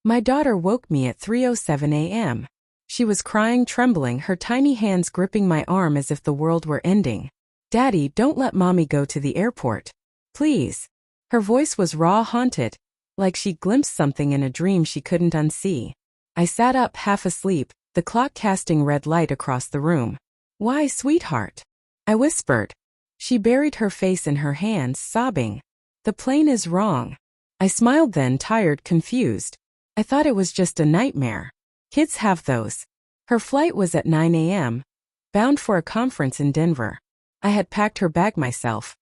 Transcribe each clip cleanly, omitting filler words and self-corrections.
My daughter woke me at 3:07 a.m. She was crying, trembling, her tiny hands gripping my arm as if the world were ending. "Daddy, don't let mommy go to the airport. Please." Her voice was raw, haunted, like she'd glimpsed something in a dream she couldn't unsee. I sat up, half asleep, the clock casting red light across the room. "Why, sweetheart?" I whispered. She buried her face in her hands, sobbing. "The plane is wrong." I smiled then, tired, confused. I thought it was just a nightmare. Kids have those. Her flight was at 9 a.m., bound for a conference in Denver. I had packed her bag myself.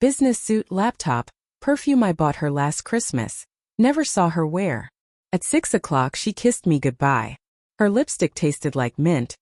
Business suit, laptop, perfume I bought her last Christmas. Never saw her wear. At 6 o'clock she kissed me goodbye. Her lipstick tasted like mint.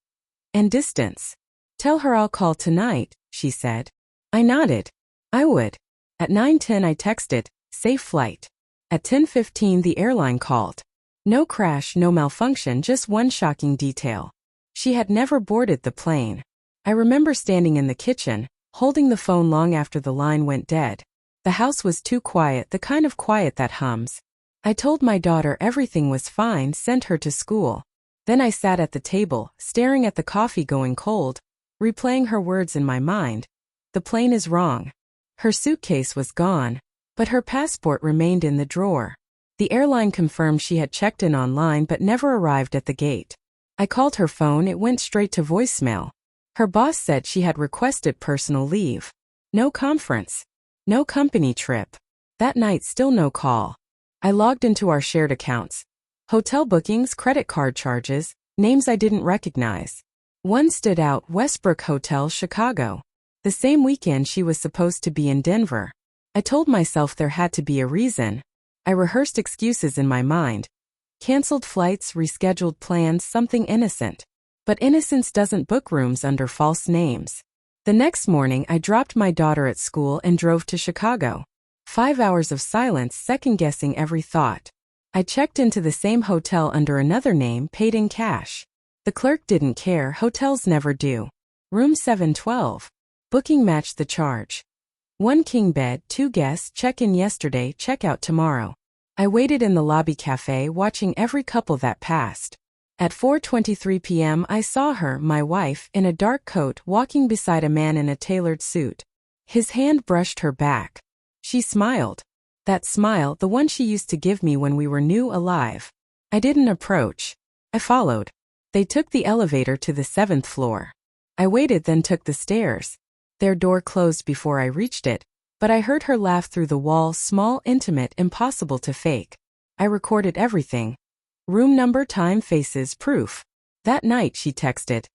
And distance. "Tell her I'll call tonight," she said. I nodded. I would. At 9:10 I texted, "Safe flight." At 10:15 the airline called. No crash, no malfunction, just one shocking detail. She had never boarded the plane. I remember standing in the kitchen, holding the phone long after the line went dead. The house was too quiet, the kind of quiet that hums. I told my daughter everything was fine, sent her to school. Then I sat at the table, staring at the coffee going cold, replaying her words in my mind. The plane is wrong. Her suitcase was gone, but her passport remained in the drawer. The airline confirmed she had checked in online but never arrived at the gate. I called her phone, it went straight to voicemail. Her boss said she had requested personal leave. No conference. No company trip. That night still no call. I logged into our shared accounts. Hotel bookings, credit card charges, names I didn't recognize. One stood out, Westbrook Hotel, Chicago. The same weekend she was supposed to be in Denver. I told myself there had to be a reason. I rehearsed excuses in my mind. Canceled flights, rescheduled plans, something innocent. But innocence doesn't book rooms under false names. The next morning I dropped my daughter at school and drove to Chicago. 5 hours of silence, second-guessing every thought. I checked into the same hotel under another name, paid in cash. The clerk didn't care, hotels never do. Room 712. Booking matched the charge. 1 king bed, 2 guests, check-in yesterday, check-out tomorrow. I waited in the lobby cafe, watching every couple that passed. At 4:23 p.m. I saw her, my wife, in a dark coat, walking beside a man in a tailored suit. His hand brushed her back. She smiled. That smile, the one she used to give me when we were new, alive. I didn't approach. I followed. They took the elevator to the 7th floor. I waited, then took the stairs. Their door closed before I reached it, but I heard her laugh through the wall, small, intimate, impossible to fake. I recorded everything. Room number, time, faces, proof. That night, she texted.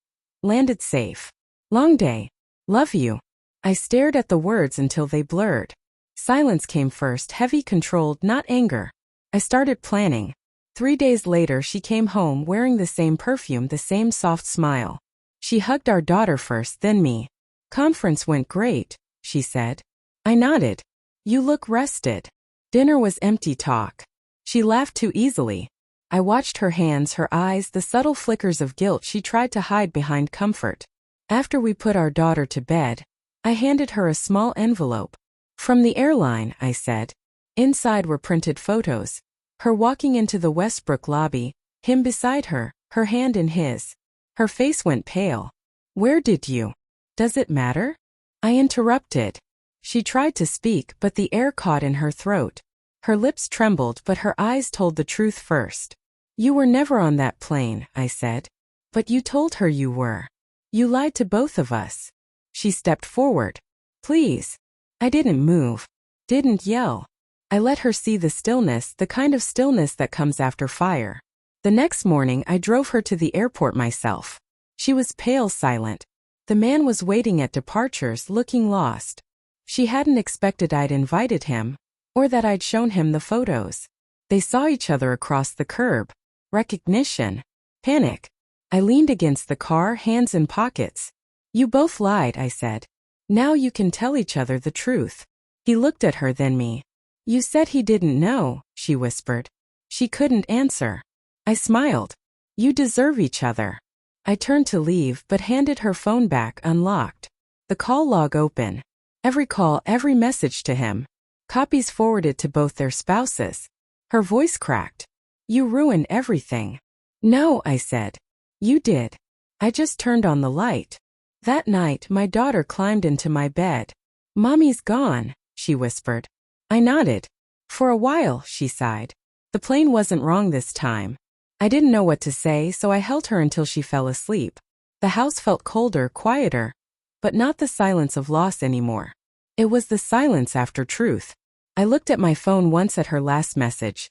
Landed safe. Long day. Love you. I stared at the words until they blurred. Silence came first, heavy, controlled, not anger. I started planning. 3 days later she came home wearing the same perfume, the same soft smile. She hugged our daughter first, then me. Conference went great, she said. I nodded. You look rested. Dinner was empty talk. She laughed too easily. I watched her hands, her eyes, the subtle flickers of guilt she tried to hide behind comfort. After we put our daughter to bed, I handed her a small envelope. From the airline, I said. Inside were printed photos. Her walking into the Westbrook lobby, him beside her, her hand in his. Her face went pale. Where did you? Does it matter? I interrupted. She tried to speak, but the air caught in her throat. Her lips trembled, but her eyes told the truth first. You were never on that plane, I said. But you told her you were. You lied to both of us. She stepped forward. Please. I didn't move. Didn't yell. I let her see the stillness, the kind of stillness that comes after fire. The next morning I drove her to the airport myself. She was pale, silent. The man was waiting at departures, looking lost. She hadn't expected I'd invited him, or that I'd shown him the photos. They saw each other across the curb. Recognition. Panic. I leaned against the car, hands in pockets. You both lied, I said. Now you can tell each other the truth. He looked at her, then me. You said he didn't know, she whispered. She couldn't answer. I smiled. You deserve each other. I turned to leave, but handed her phone back, unlocked. The call log open. Every call, every message to him. Copies forwarded to both their spouses. Her voice cracked. You ruined everything. No, I said. You did. I just turned on the light. That night, my daughter climbed into my bed. Mommy's gone, she whispered. I nodded. For a while, she sighed. The plane wasn't wrong this time. I didn't know what to say, so I held her until she fell asleep. The house felt colder, quieter, but not the silence of loss anymore. It was the silence after truth. I looked at my phone once at her last message.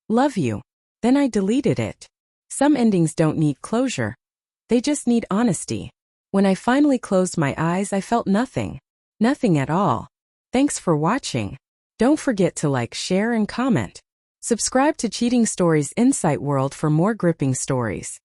Love you. Then I deleted it. Some endings don't need closure. They just need honesty. When I finally closed my eyes, I felt nothing. Nothing at all. Thanks for watching. Don't forget to like, share, and comment. Subscribe to Cheating Stories Insight World for more gripping stories.